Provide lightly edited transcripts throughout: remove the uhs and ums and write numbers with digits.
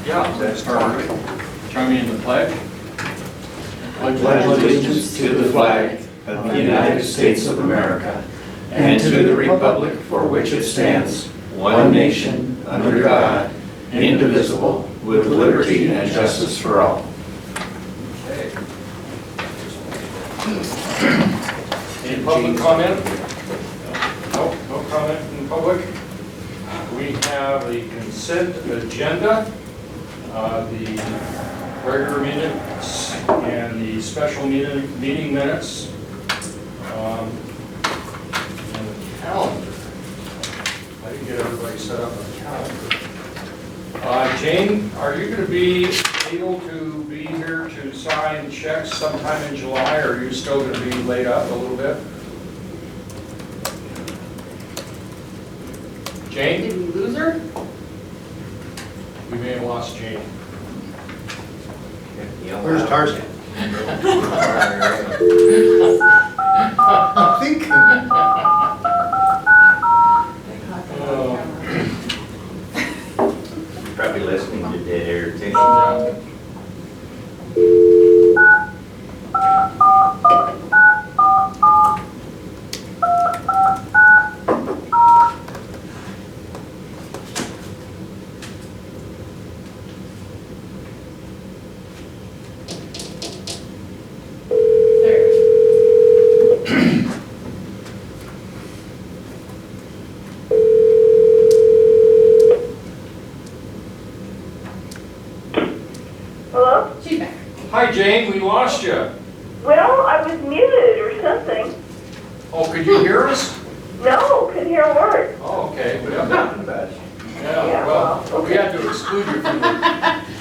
Yeah, that's start. Join me in the pledge. I pledge allegiance to the flag of the United States of America and to the republic for which it stands, one nation, under God, indivisible, with liberty and justice for all. Okay. Any public comment? No comment from the public. We have the consent agenda, the regular minutes and the special meeting minutes, and the calendar. I didn't get everybody set up on the calendar. Jane, are you going to be able to be here to sign checks sometime in July, or are you still going to be laid up a little bit? Jane? Did we lose her? We may have lost Jane. Where's Tarzan? I'm thinking. Probably listening to dead air too. Yeah. Hello? She's back. Hi, Jane, we lost you. Well, I was muted or something. Oh, could you hear us? No, couldn't hear a word. Oh, okay. Yeah, Nothing about it. well, we had to exclude you from the...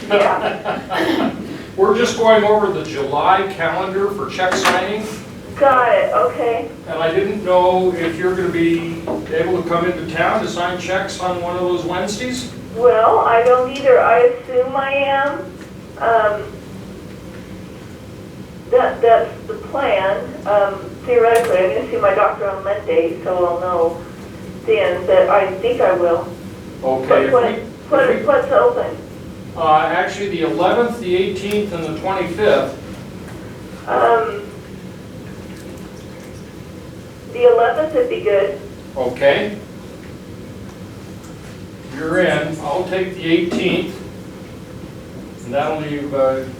Yeah, We're just going over the July calendar for check signing, got it, okay. and I didn't know if you're going to be able to come into town to sign checks on one of those Wednesdays? Well, I don't either. I assume I am. That's the plan. Theoretically, I'm going to see my doctor on Monday, so I'll know then that I think I will. Okay. What's open? Actually, the 11th, the 18th, and the 25th. The 11th would be good. Okay. You're in. I'll take the 18th. And that'll leave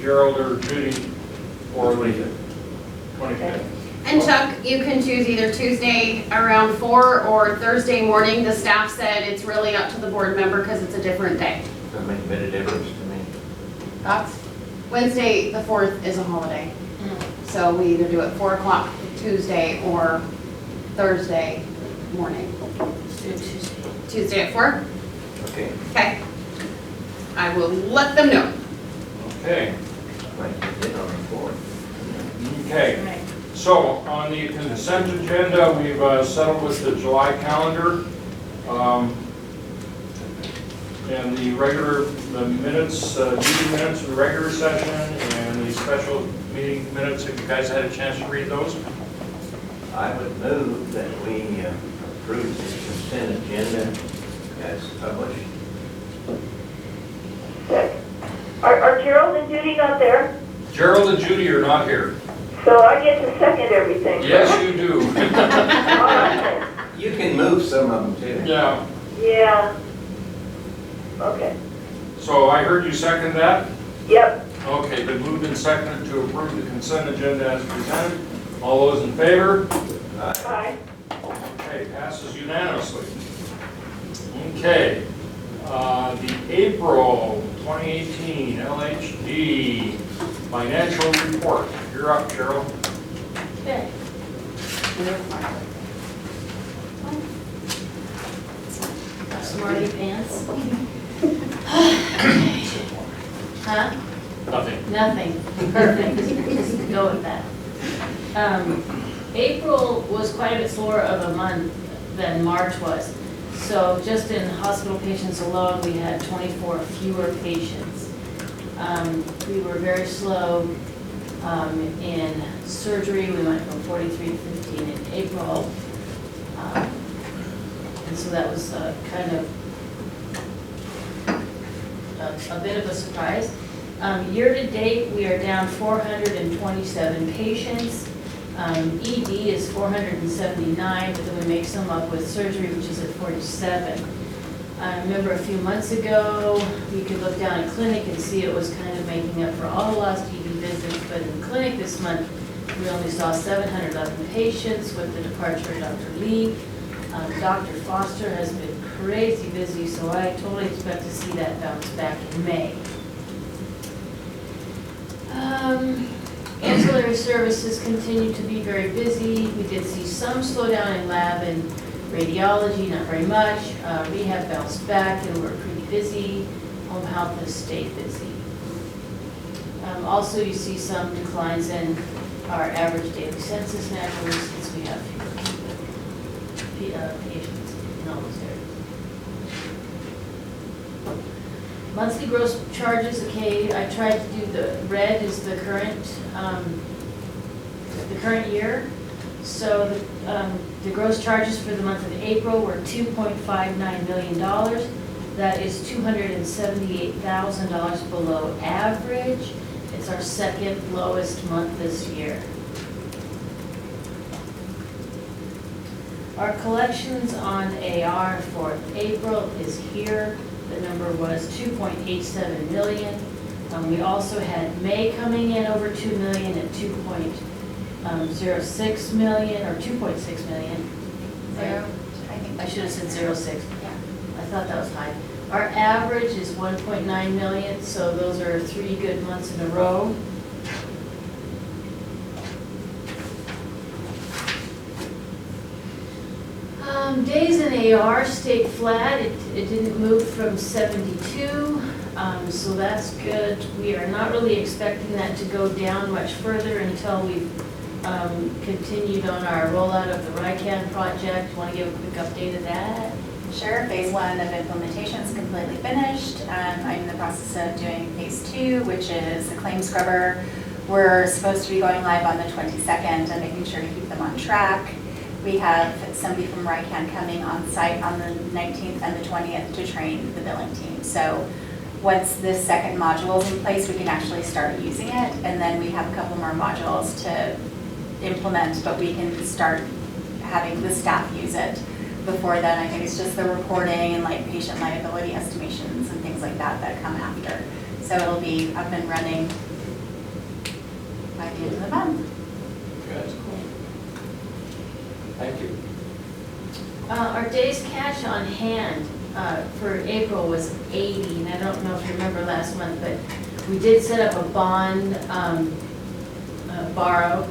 Gerald or Judy for the 25th. And Chuck, you can choose either Tuesday around 4 or Thursday morning. The staff said it's really up to the board member because it's a different day. Doesn't make a bit of difference to me. Thoughts? Wednesday, the 4th is a holiday. So we either do it 4 o'clock Tuesday or Thursday morning. Tuesday at 4? Okay. Okay. I will let them know. Okay. Like you did on the board. Okay. So on the consent agenda, we've settled with the July calendar. And the minutes, meeting minutes of the regular session and the special meeting minutes. Have you guys had a chance to read those? I would move that we approve the consent agenda as published. Good. Are Gerald and Judy not there? Gerald and Judy are not here. So I get to second everything. Yes, you do. All right. You can move some of them too. Yeah. Yeah. Okay. So I heard you second that? Yep. Okay, been moved and seconded to approve the consent agenda as presented. All those in favor? Bye. Okay, passes unanimously. Okay, the April 2018 LHD financial report. You're up, Cheryl. Okay. Smarty pants? Huh? Nothing. Nothing. Perfect. Just go with that. April was quite a bit slower of a month than March was. So just in hospital patients alone, we had 24 fewer patients. We were very slow in surgery. We went from 43 to 15 in April. And so that was kind of a bit of a surprise. Year-to-date, we are down 427 patients. ED is 479, but then we make some up with surgery, which is at 47. I remember a few months ago, we could look down at clinic and see it was kind of making up for all the lost ED visits, but in clinic this month, we only saw 711 patients with the departure of Dr. Lee. Dr. Foster has been crazy busy, so I totally expect to see that bounce back in May. Ancillary services continue to be very busy. We did see some slowdown in lab and radiology, not very much. Rehab bounced back and we're pretty busy. Home health has stayed busy. Also, you see some declines in our average daily census naturally since we have fewer patients in all those areas. Monthly gross charges, okay, I tried to do the red is the current year. So the gross charges for the month of April were $2.59 million. That is $278,000 below average. It's our second lowest month this year. Our collections on AR for April is here. The number was 2.87 million. We also had May coming in over 2 million at 2.06 million or 2.6 million. Zero. I think I should have said 0.6. Yeah. I thought that was high. Our average is 1.9 million, so those are 3 good months in a row. Days in AR stayed flat. It didn't move from 72, so that's good. We are not really expecting that to go down much further until we've continued on our rollout of the RICAN project. Want to give a quick update of that? Sure. Phase 1 of implementation is completely finished. I'm in the process of doing phase 2, which is the claim scrubber. We're supposed to be going live on the 22nd and making sure to keep them on track. We have somebody from RICAN coming on site on the 19th and the 20th to train the billing team. So once this second module is in place, we can actually start using it. And then we have a couple more modules to implement, but we can start having the staff use it. Before then, I think it's just the reporting and like patient liability estimations and things like that that come after. So it'll be up and running by the end of the month. Good. Thank you. Our days cash on hand for April was 80, and I don't know if you remember last month, but we did set up a bond borrow,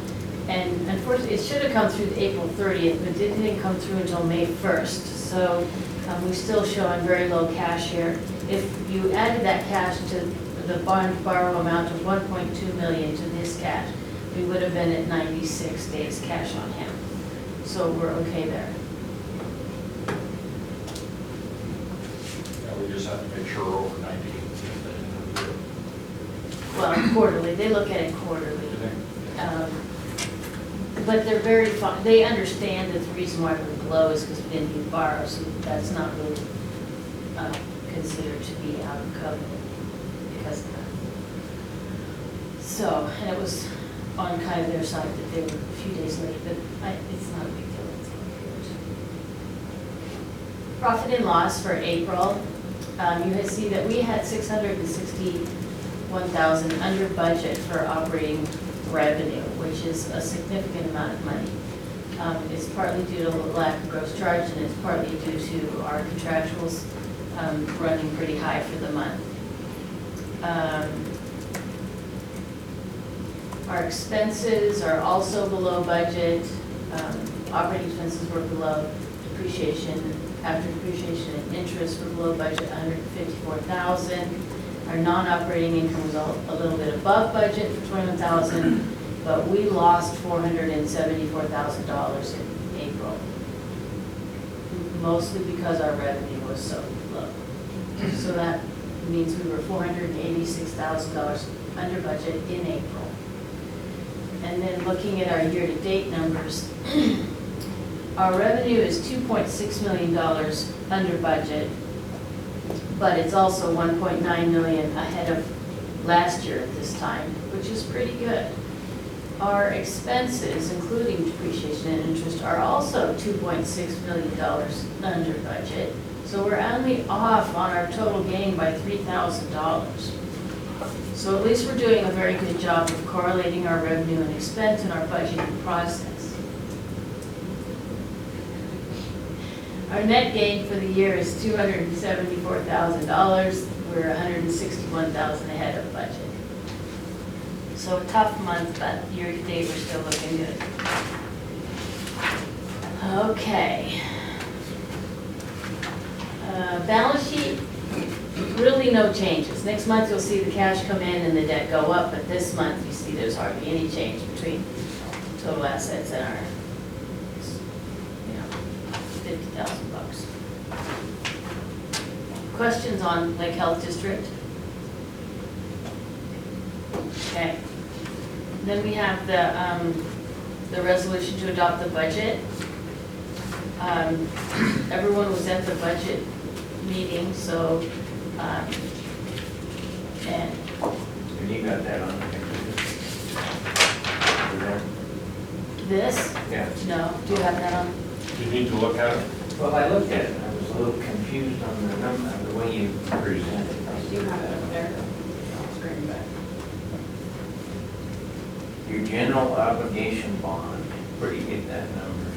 and unfortunately, it should have come through April 30th, but it didn't come through until May 1st. So we still show on very low cash here. If you added that cash to the bond borrow amount of 1.2 million to this cash, we would have been at 96 days cash on hand. So we're okay there. Yeah, we just have to make sure we're over 90. Well, quarterly, they look at it quarterly. But they're very fine, they understand that the reason why we're below is because we didn't need borrow, so that's not really considered to be out of covenant because of that. So, and it was on kind of their side that they were a few days late, but it's not a big deal. It's not good. Profit and loss for April, you can see that we had 661,000 under budget for operating revenue, which is a significant amount of money. It's partly due to lack of gross charge, and it's partly due to our contractuals running pretty high for the month. Our expenses are also below budget. Operating expenses were below depreciation. After depreciation and interest were below budget, 154,000. Our non-operating income was a little bit above budget for 21,000, but we lost $474,000 in April, mostly because our revenue was so low. So that means we were $486,000 under budget in April. And then looking at our year-to-date numbers, our revenue is $2.6 million under budget. but it's also 1.9 million ahead of last year at this time, which is pretty good. Our expenses, including depreciation and interest, are also $2.6 million under budget. So we're only off on our total gain by $3,000. So at least we're doing a very good job of correlating our revenue and expense in our budgeting process. Our net gain for the year is $274,000. We're $161,000 ahead of budget. So a tough month, but year to date, we're still looking good. Okay. Balance sheet, really no changes. Next month, you'll see the cash come in and the debt go up, but this month, you see there's hardly any change between total assets and our, 50,000 bucks. Questions on Lake Health District? Okay. Then we have the resolution to adopt the budget. Everyone was at the budget meeting, so, and And you got that on there? this, Yeah. no, do you have that on? You need to look at it. Well, I looked at it, and I was a little confused on the number, the way you presented it. Do you have it up there? I'll bring it back. Your general obligation bond, where do you get that number?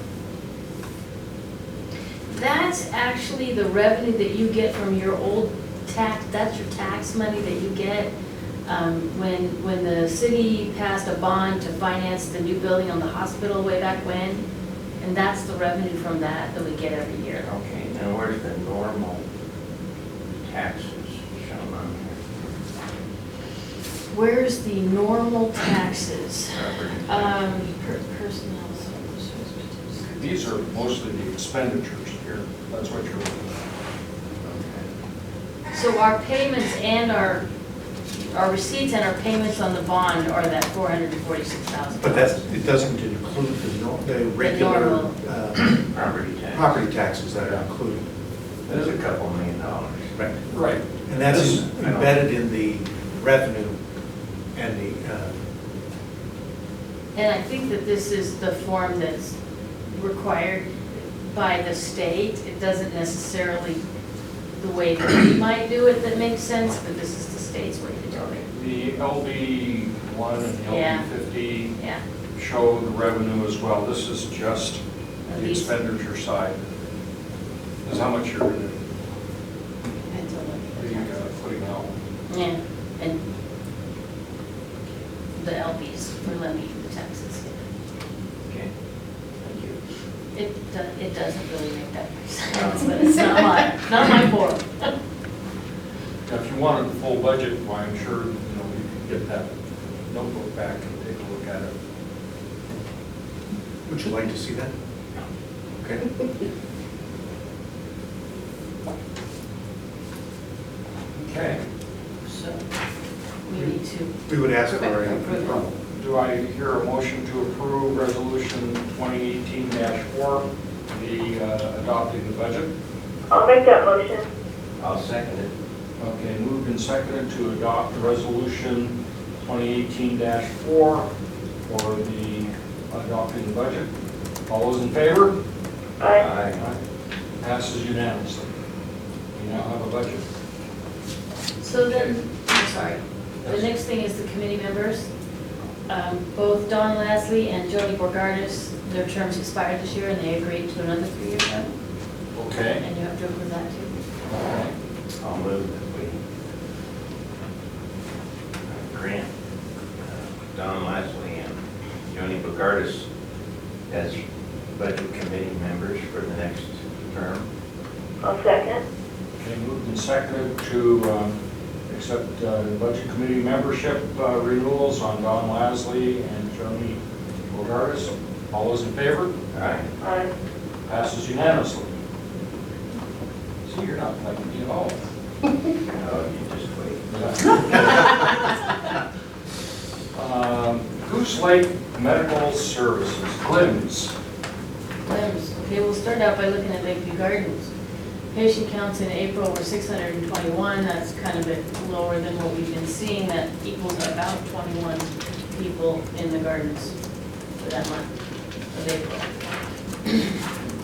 That's actually the revenue that you get from your old tax, that's your tax money that you get. When the city passed a bond to finance the new building on the hospital way back when, and that's the revenue from that we get every year. Okay, now where's the normal taxes shown on Where's the normal taxes? here? Personnel services. These are mostly the expenditures here. That's what you're looking at. So our payments and our receipts and our payments on the bond are that $446,000. But it doesn't include the regular normal. Property tax. property taxes that are included. There's a couple $1 million. Right. Right. And that's This- embedded in the revenue and the, And I think that this is the form that's required by the state. It doesn't necessarily the way that we might do it that makes sense, but this is the state's way to do it. The LB1 and the Yeah. LB50 Yeah. show the revenue as well. This is just the These- expenditure side. This is how much you're Depends on what putting out. Yeah, and the LBs for levying the taxes. Okay. Thank you. It doesn't really make that much sense, but it's not my form. Now, if you wanted the full budget, why, I'm sure, you could get that notebook back and take a look at it. would you like to see that? Okay. Okay. So we need to, We would ask for a, Approval. Do I hear a motion to approve Resolution 2018-4, the adopting the budget? I'll make that motion. I'll second it. Okay, moved and seconded to adopt Resolution 2018-4 for the adopting the budget. All those in favor? Aye. Passes unanimously. We now have a budget. so then, I'm sorry. The next thing is the committee members. Both Don Leslie and Jody Borgardis, their terms expired this year and they agreed to another 3-year term. Okay. And you have to approve that too. Okay. I'll move that we grant Don Leslie and Joni Bogardus as budget committee members for the next term. I'll second. Okay, moved and seconded to accept budget committee membership renewals on Don Lasley and Joni Bogardis. All those in favor? Aye. Aye. Passes unanimously. See, you're not like me at all. Oh, you just wait. Goose Lake Medical Services, GLIMS. Okay, we'll start out by looking at Lakeview Gardens. Patient counts in April were 621, that's kind of a bit lower than what we've been seeing, that equals about 21 people in the gardens for that month of April.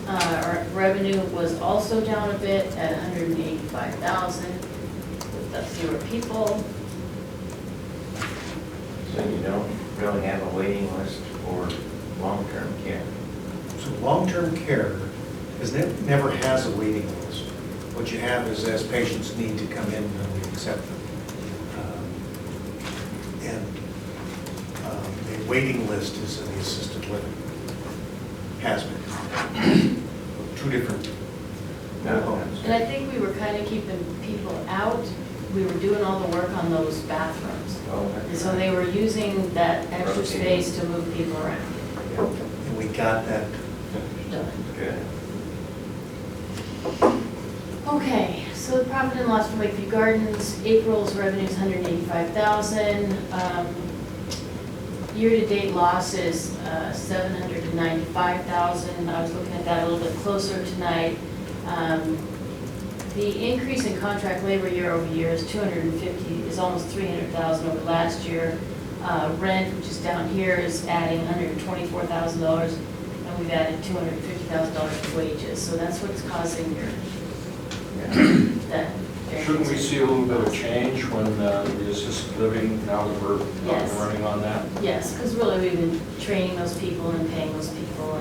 Our revenue was also down a bit at 185,000 with the fewer people. So you don't really have a waiting list for long-term care? So long-term care never has a waiting list. What you have is as patients need to come in, then we accept them. The waiting list is in the assisted living. Has been. Two different components. And I think we were kind of keeping people out. We were doing all the work on those bathrooms. And so they were using that extra space to move people around. And we got that. Done. Good. Okay, so the profit and loss for Lakeview Gardens, April's revenue is 185,000. Year-to-date loss is 795,000. I was looking at that a little bit closer tonight. The increase in contract labor year over year is 250, is almost 300,000 over last year. Rent, which is down here, is adding $124,000, and we've added $250,000 to wages. So that's what's causing your that. Shouldn't we see a little bit of change when the assisted living, now that we're Yes. running on that? Yes, because really we've been training those people and paying those people,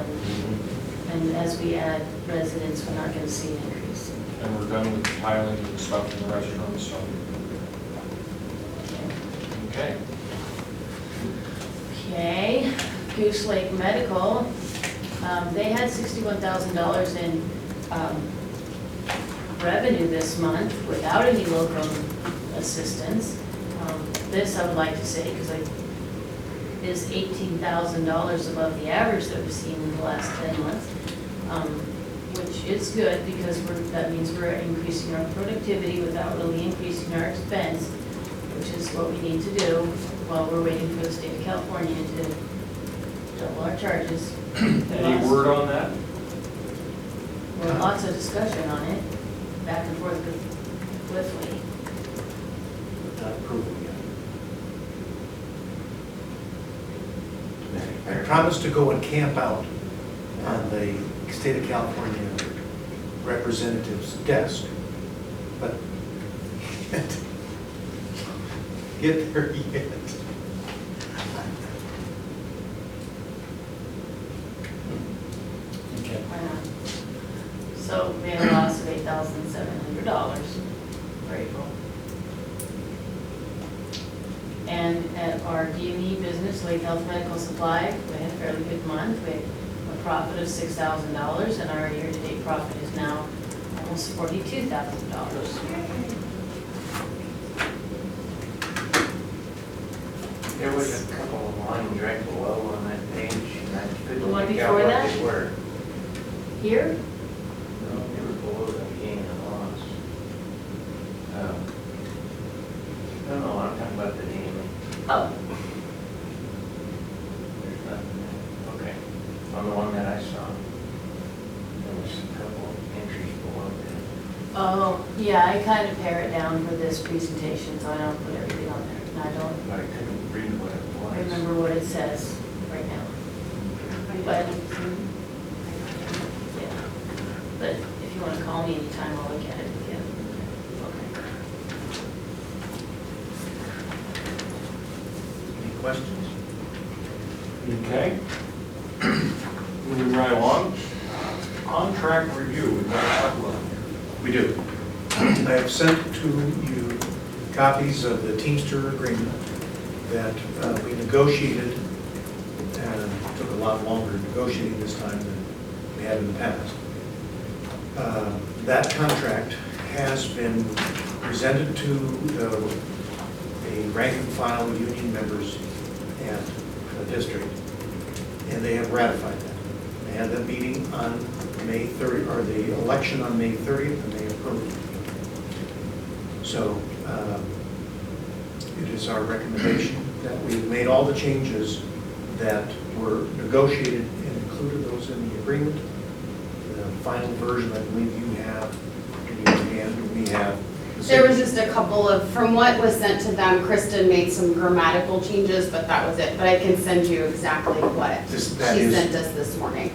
and as we add residents, we're not going to see an increase. And we're done with the tiling and stuff in the restaurants, so. Okay. Okay, Goose Lake Medical, they had $61,000 in revenue this month without any local assistance. This I would like to say, because is $18,000 above the average that we've seen in the last 10 months, which is good because that means we're increasing our productivity without really increasing our expense, which is what we need to do while we're waiting for the state of California to double our charges. Any word on that? Well, lots of discussion on it, back and forth with Lee. Not approval yet. I promised to go and camp out on the state of California representative's desk, but get there yet. Okay. So we had a loss of $8,700 for April. And at our DME business, Lake Health Medical Supply, we had a fairly good month. We had a profit of $6,000, and our year-to-date profit is now almost $42,000. There was a couple of lines right below on that page, and I couldn't The one make out before what that? they were. Here, No, they were below the gain and loss. No, I'm talking about the name. oh, There's nothing there. Okay. On the one that I saw, there was a couple of entries below that. oh, yeah, I kind of pare it down for this presentation, so I don't put everything on there. And I don't But I couldn't read what it was. remember what it says right now. But, yeah, but if you want to call me anytime, I'll look at it with you. Okay. Any questions? Okay. Moving right along. Contract review, we've got a couple of them here. We do. I have sent to you copies of the Teamster agreement that we negotiated, and it took a lot longer negotiating this time than we had in the past. That contract has been presented to the rank and file union members at the district, and they have ratified that. They had that meeting on May 30, or the election on May 30th, and they approved it. So it is our recommendation that we've made all the changes that were negotiated and included those in the agreement. The final version, I believe you have and we have. the There was signature. just a couple of, from what was sent to them, Kristen made some grammatical changes, but that was it. But I can send you exactly what That she is- sent us this morning.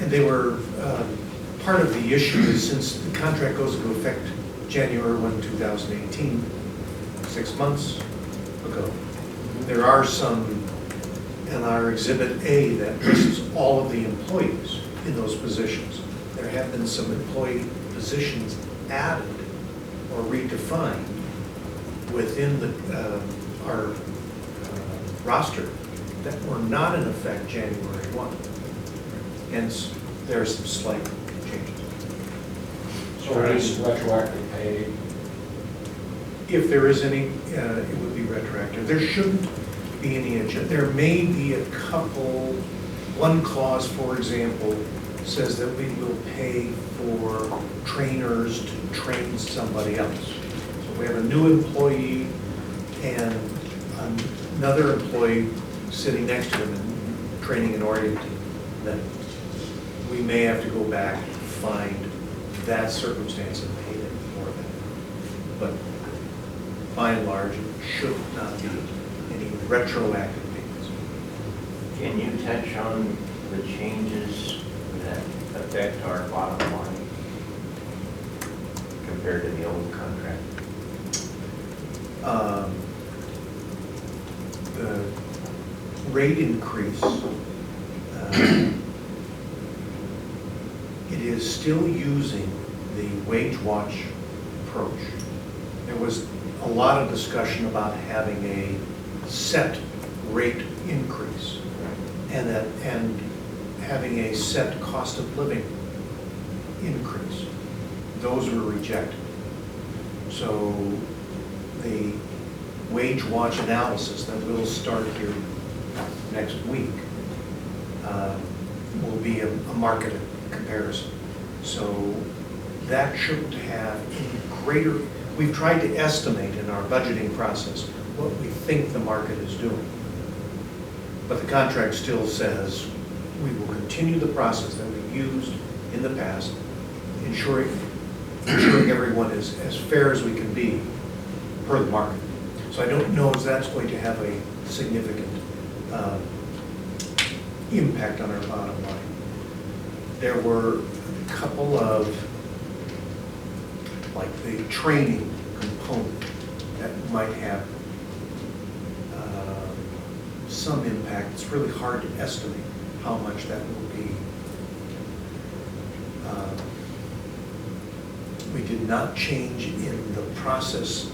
And they were, part of the issue is since the contract goes into effect January 1, 2018, 6 months ago, there are some in our Exhibit A that lists all of the employees in those positions. There have been some employee positions added or redefined within our roster that were not in effect January 1. Hence, there are some slight changes. So it is retroactive pay. If there is any, it would be retroactive. There shouldn't be any, there may be a couple, one clause, for example, says that we will pay for trainers to train somebody else. So we have a new employee and another employee sitting next to him and training and orienting them. We may have to go back and find that circumstance and pay them for that. But by and large, it should not be any retroactive payments. Can you touch on the changes that affect our bottom line compared to the old contract? The rate increase, it is still using the wage watch approach. There was a lot of discussion about having a set rate increase and having a set cost of living increase. Those were rejected. So the wage watch analysis that will start here next week will be a market comparison. So that shouldn't have any greater, we've tried to estimate in our budgeting process what we think the market is doing. But the contract still says we will continue the process that we've used in the past, ensuring everyone is as fair as we can be per the market. So I don't know if that's going to have a significant impact on our bottom line. There were a couple of, like the training component that might have some impact. It's really hard to estimate how much that will be. We did not change in the process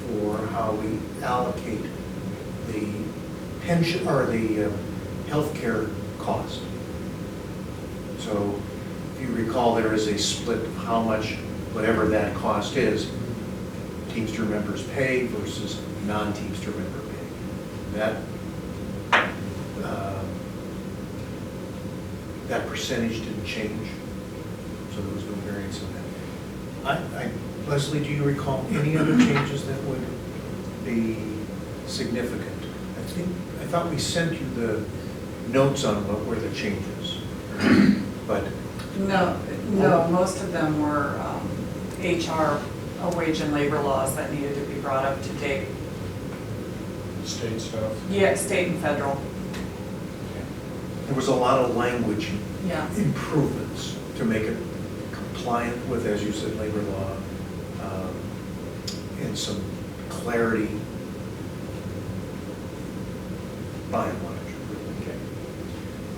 for how we allocate the pension or the healthcare cost. So if you recall, there is a split of how much, whatever that cost is, Teamster members pay versus non-Teamster member pay. That percentage didn't change, so there was no variance in that. Leslie, do you recall any other changes that would be significant? I thought we sent you the notes on what were the changes, but. No, most of them were HR, wage and labor laws that needed to be brought up to date. State stuff. Yeah, state and federal. There was a lot of language Yeah. improvements to make it compliant with, as you said, labor law, and some clarity by and large. Okay.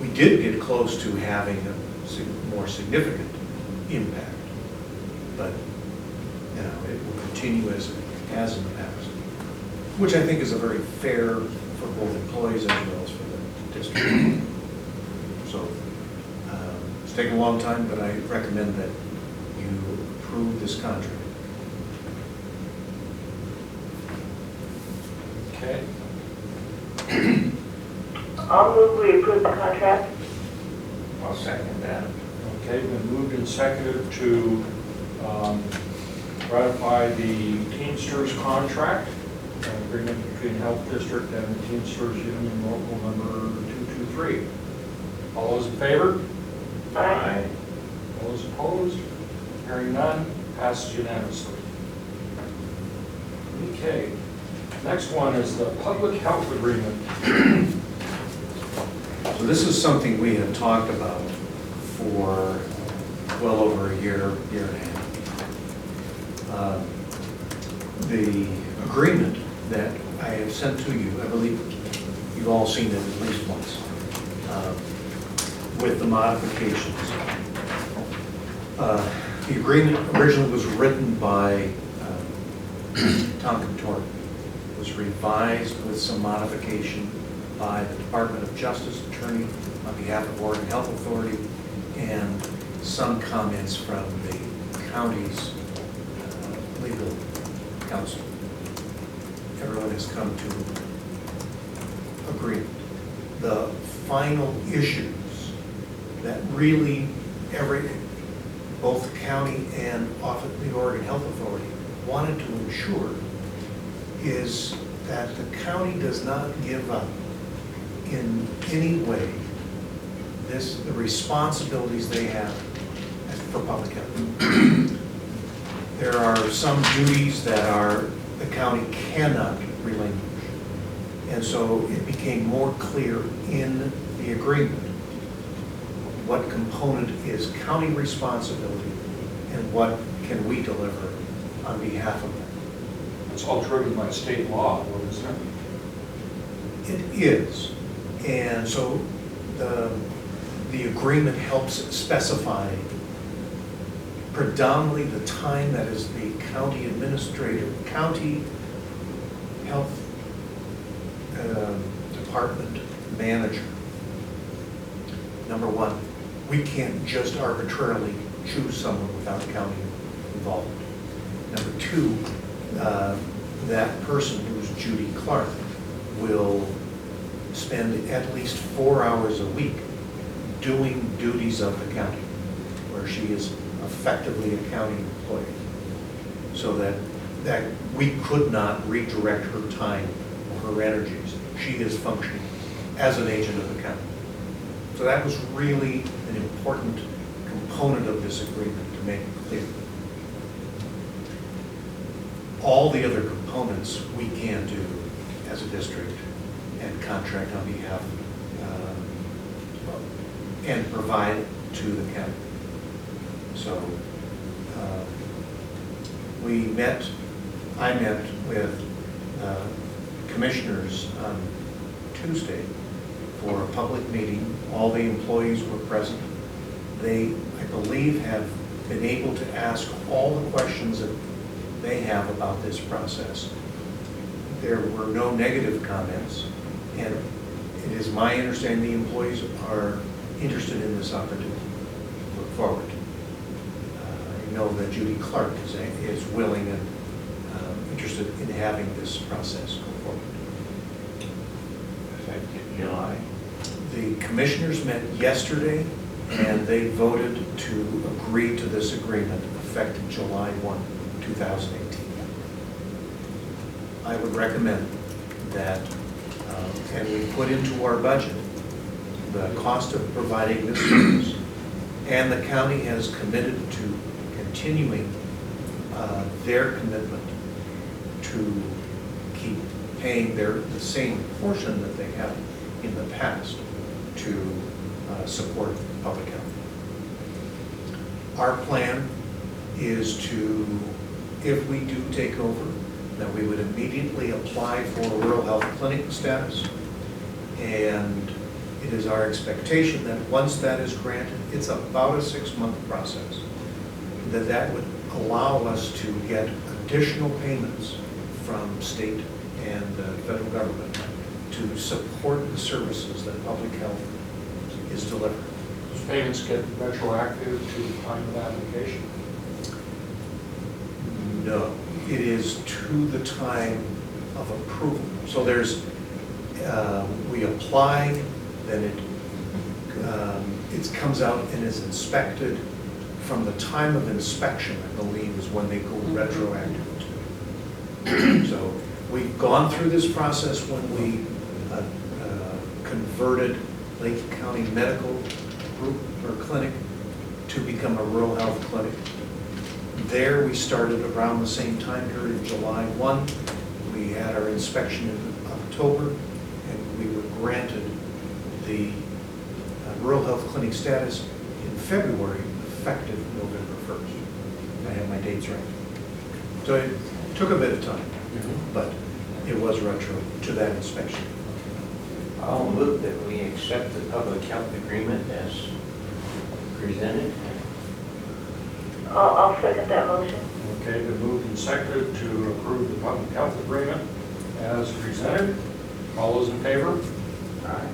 We did get close to having a more significant impact, but it will continue as it has in the past, which I think is a very fair for both employees as well as for the district. So it's taken a long time, but I recommend that you approve this contract. Okay. I'll move we approve the contract. I'll second that. Okay, been moved and seconded to ratify the Teamsters contract, an agreement between Health District and the Teamsters Union Local Number 223. All those in favor? Aye. All those opposed? Hearing none, Passed unanimously. Okay, next one is the public health agreement. So this is something we have talked about for well over a year, year and a half. The agreement that I have sent to you, I believe you've all seen it at least once, with the modifications. The agreement originally was written by Tom Couture. It was revised with some modification by the Department of Justice attorney on behalf of Oregon Health Authority, and some comments from the county's legal counsel. Everyone has come to agreement. The final issues that really both the county and often the Oregon Health Authority wanted to ensure is that the county does not give up in any way the responsibilities they have for public health. There are some duties that the county cannot relinquish. And so it became more clear in the agreement what component is county responsibility and what can we deliver on behalf of them. It's all driven by state law, isn't it? It is. And so the agreement helps specify predominantly the time that is the county administrator, county health department manager. Number one, we can't just arbitrarily choose someone without county involvement. Number two, that person, who's Judy Clark, will spend at least 4 hours a week doing duties of the county, where she is effectively a county employee, so that we could not redirect her time or her energies. She is functioning as an agent of the county. So that was really an important component of this agreement to make it clear. All the other components we can do as a district and contract on behalf and provide to the county. So I met with commissioners on Tuesday for a public meeting. All the employees were present. They, I believe, have been able to ask all the questions that they have about this process. There were no negative comments, and it is my understanding the employees are interested in this opportunity. Look forward. I know that Judy Clark is willing and interested in having this process go forward. Effective July. The commissioners met yesterday, and they voted to agree to this agreement effective July 1, 2018. I would recommend that, and we put into our budget the cost of providing this service, and the county has committed to continuing their commitment to keep paying the same portion that they have in the past to support public health. Our plan is to, if we do take over, that we would immediately apply for a rural health clinic status. And it is our expectation that once that is granted, it's about a 6-month process, that would allow us to get additional payments from state and federal government to support the services that public health is delivering. Those payments get retroactive to the time of application? No, it is to the time of approval. So there's, we apply, then it comes out and is inspected. From the time of inspection, I believe, is when they go retroactive to. So we've gone through this process when we converted Lake County Medical Group or Clinic to become a rural health clinic. There, we started around the same time period, July 1. We had our inspection in October, and we were granted the rural health clinic status in February, effective November 1st. I have my dates right. So it took a bit of time, but it was retro to that inspection. I'll move that we accept the public health agreement as presented. I'll second that motion. Okay, been moved and seconded to approve the public health agreement as presented. All those in favor?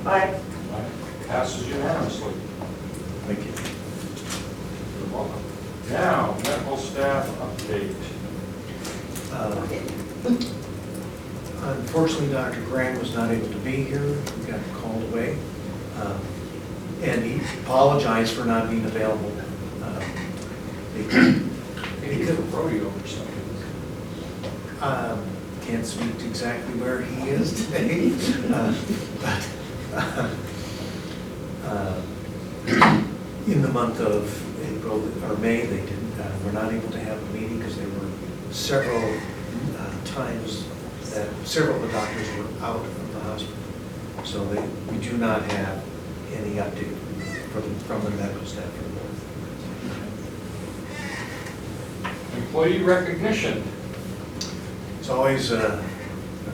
Aye. Passes unanimously. Thank you. You're welcome. Now, medical staff update. Unfortunately, Dr. Grant was not able to be here. He got called away. And he apologized for not being available. Maybe he did a rodeo or something. Can't speak to exactly where he is today. In the month of April or May, they were not able to have a meeting because there were several times that several of the doctors were out of the hospital. So we do not have any update from the medical staff report. Employee recognition. It's always a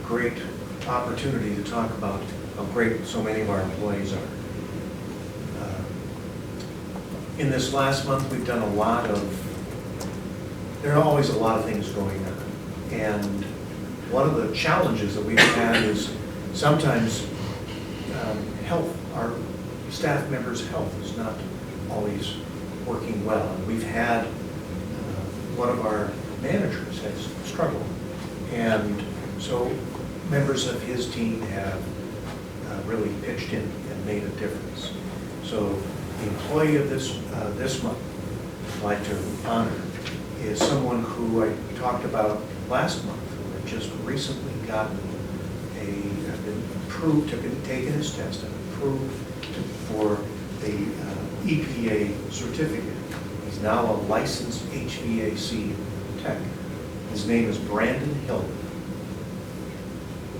great opportunity to talk about how great so many of our employees are. In this last month, we've done a lot of, there are always a lot of things going on. And one of the challenges that we've had is sometimes health, our staff members' health is not always working well. And we've had, one of our managers has struggled. And so members of his team have really pitched in and made a difference. So the employee of this month I'd like to honor is someone who I talked about last month, who had just recently gotten been approved, taken his test and approved for the EPA certificate. He's now a licensed HVAC tech. His name is Brandon Hill.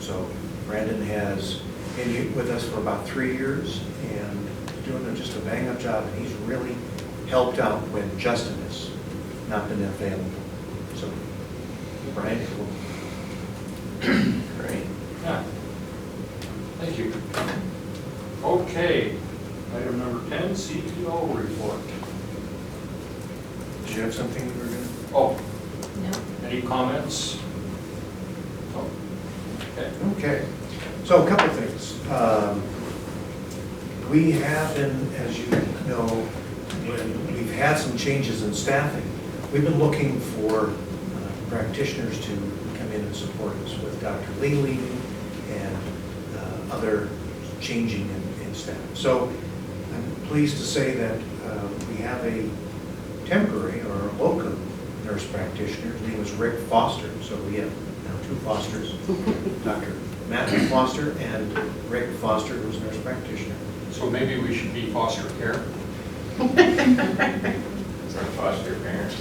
So Brandon has been with us for about 3 years and doing just a bang-up job, and he's really helped out when Justin has not been available. So, Brian, Great. Yeah. Thank you. Okay, item number 10, CEO report. did you have something you were going to? Oh, No. any comments? Oh, okay. Okay, so a couple things. We have been, as you know, when we've had some changes in staffing, we've been looking for practitioners to come in and support us with Dr. Lee leaving and other changing in staff. So I'm pleased to say that we have a temporary or a locum nurse practitioner. His name is Rick Foster. So we have now 2 Fosters, Dr. Matthew Foster and Rick Foster, who's a nurse practitioner. So maybe we should be foster care? For foster parents.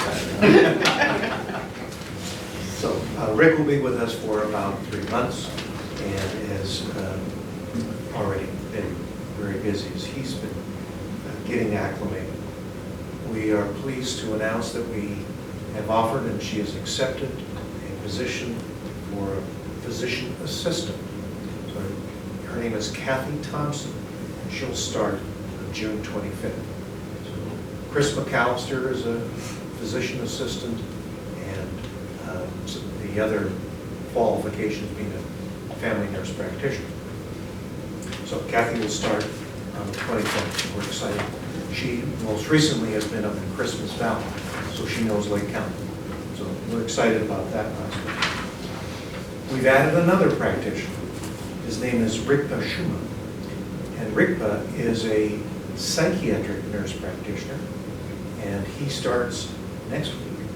So Rick will be with us for about 3 months and has already been very busy as he's been getting acclimated. We are pleased to announce that we have offered and she has accepted a position for a physician assistant. So her name is Kathy Thompson. She'll start on June 25th. So Chris McAllister is a physician assistant, and the other qualification is being a family nurse practitioner. So Kathy will start on the 25th. We're excited. She most recently has been up in Christmas Valley, so she knows Lake County. So we're excited about that prospect. We've added another practitioner. His name is Rigpa Schumann. And Rigpa is a psychiatric nurse practitioner, and he starts next week.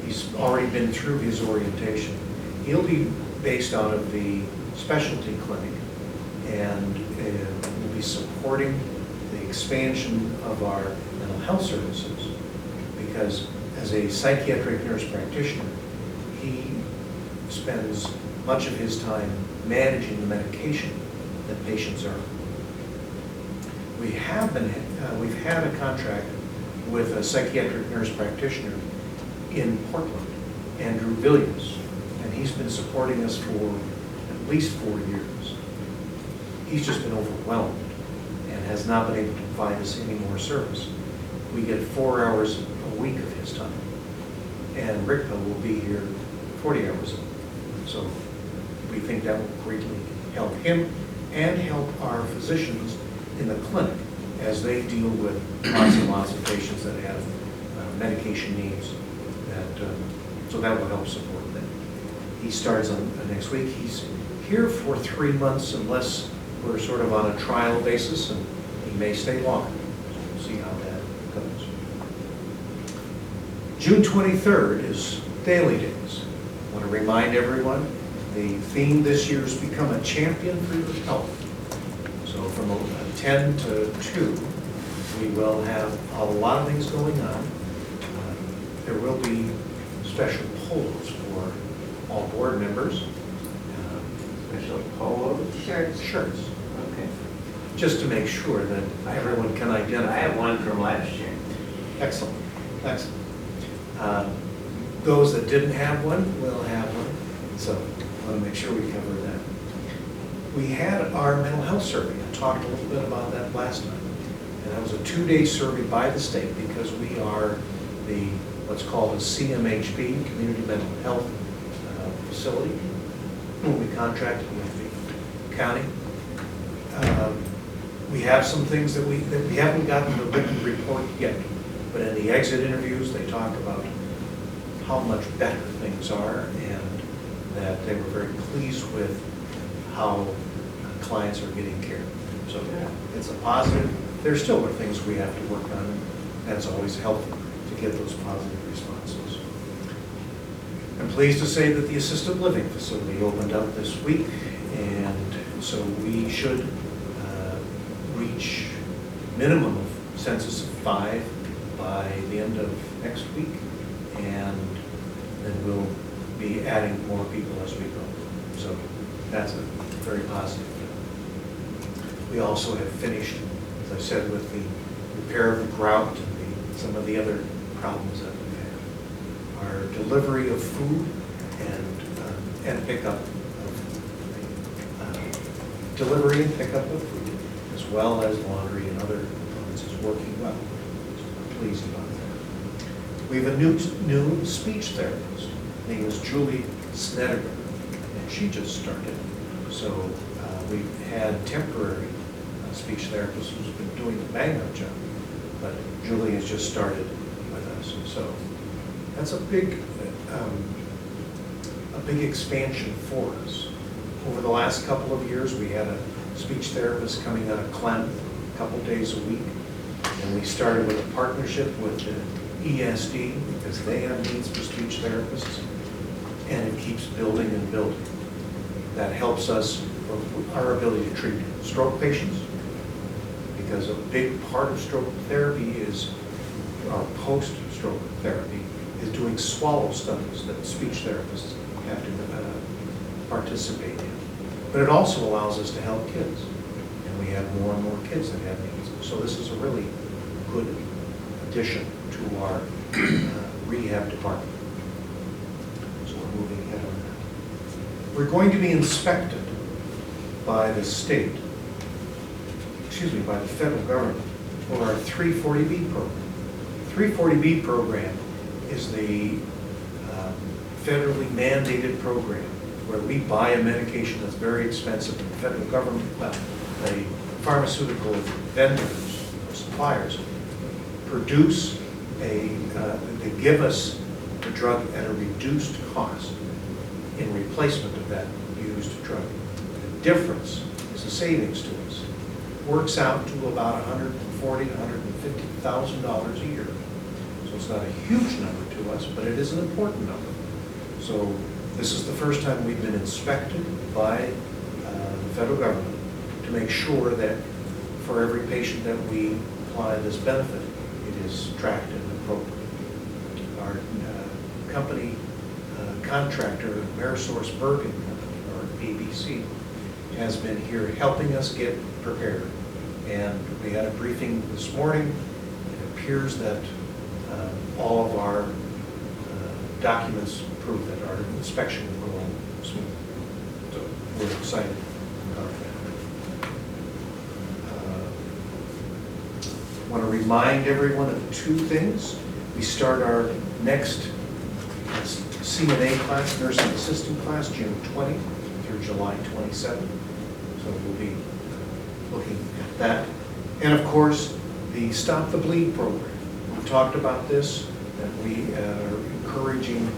He's already been through his orientation. He'll be based out of the specialty clinic and will be supporting the expansion of our mental health services, because as a psychiatric nurse practitioner, he spends much of his time managing the medication that patients are on. We've had a contract with a psychiatric nurse practitioner in Portland, Andrew Villiers, and he's been supporting us for at least 4 years. He's just been overwhelmed and has not been able to provide us any more service. We get 4 hours a week of his time, and Rickpa will be here 40 hours a week. So we think that will greatly help him and help our physicians in the clinic as they deal with lots and lots of patients that have medication needs. So that will help support them. He starts on next week. He's here for 3 months unless we're sort of on a trial basis, and he may stay longer. So we'll see how that goes. June 23rd is Daily Days. I want to remind everyone, the theme this year is Become a Champion for Your Health. So from 10 to 2, we will have a lot of things going on. There will be special polos for all board members. Special polos? Shirts. Shirts, Okay. just to make sure that everyone can identify. I have one from last year. Excellent, excellent. Those that didn't have one will have one, so I want to make sure we cover that. We had our mental health survey. I talked a little bit about that last time. And that was a 2-day survey by the state because we are the, what's called a CMHP, Community Mental Health Facility. We contracted with the county. We have some things that we haven't gotten the written report yet, but in the exit interviews, they talk about how much better things are and that they were very pleased with how clients are getting care. So it's a positive. There still are things we have to work on, and that's always helpful to get those positive responses. I'm pleased to say that the assisted living facility opened up this week, and so we should reach minimum of census of 5 by the end of next week, and then we'll be adding more people as we go. So that's a very positive thing. We also have finished, as I said, with the repair of the grout and some of the other problems that we've had. Our delivery of food and pickup of food, as well as laundry and other components, is working well. So we're pleased about that. We have a new speech therapist. Her name is Julie Snedeker, and she just started. So we've had temporary speech therapists who's been doing a bang-up job, but Julie has just started with us. So that's a big expansion for us. Over the last couple of years, we had a speech therapist coming out of Clem a couple days a week, and we started with a partnership with the ESD because they have needs for speech therapists, and it keeps building and building. That helps us with our ability to treat stroke patients, because a big part of stroke therapy is, our post-stroke therapy, is doing swallow studies that speech therapists have to participate in. But it also allows us to help kids, and we have more and more kids that have needs. So this is a really good addition to our rehab department. So we're moving ahead on that. We're going to be inspected by the state, by the federal government for our 340B program. 340B program is the federally mandated program where we buy a medication that's very expensive and the federal government, the pharmaceutical vendors or suppliers produce they give us the drug at a reduced cost in replacement of that used drug. The difference is a savings to us. Works out to about $140,000 to $150,000 a year. So it's not a huge number to us, but it is an important number. So this is the first time we've been inspected by the federal government to make sure that for every patient that we apply this benefit, it is tracked and appropriate. our company contractor, Amerisource Bergen Company, or ABC, has been here helping us get prepared. And we had a briefing this morning. It appears that all of our documents prove that our inspection will go on smooth. So we're excited about that. I want to remind everyone of two things. We start our next CNA class, nursing assistant class, June 20th through July 27th. So we'll be looking at that. And of course, the Stop the Bleed program. We've talked about this, that we are encouraging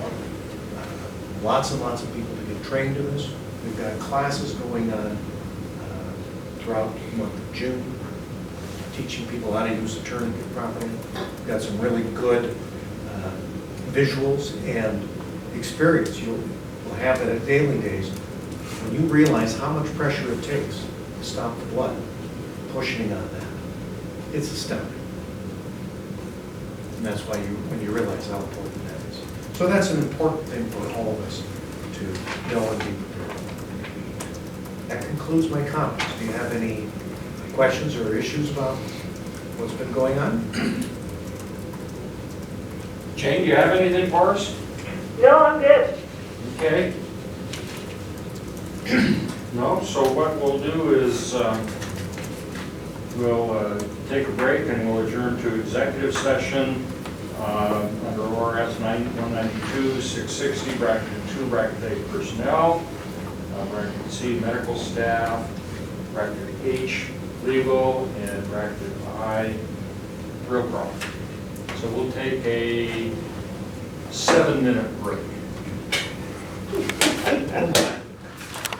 lots and lots of people to get trained in this. We've got classes going on throughout the month of June, teaching people how to use the tourniquet properly. We've got some really good visuals and experience. You'll have that at Daily Days. When you realize how much pressure it takes to stop the blood, pushing on that, it's astounding. And that's why when you realize how important that is. So that's an important thing for all of us to know and be prepared. That concludes my comments. Do you have any questions or issues about what's been going on? Jane, do you have anything for us? No, I'm good. Okay. No, so what we'll do is we'll take a break and we'll adjourn to executive session under ORS 192-660, bracket 2, bracket A, personnel, bracket C, medical staff, bracket H, legal, and bracket I, real property. So we'll take a 7-minute break.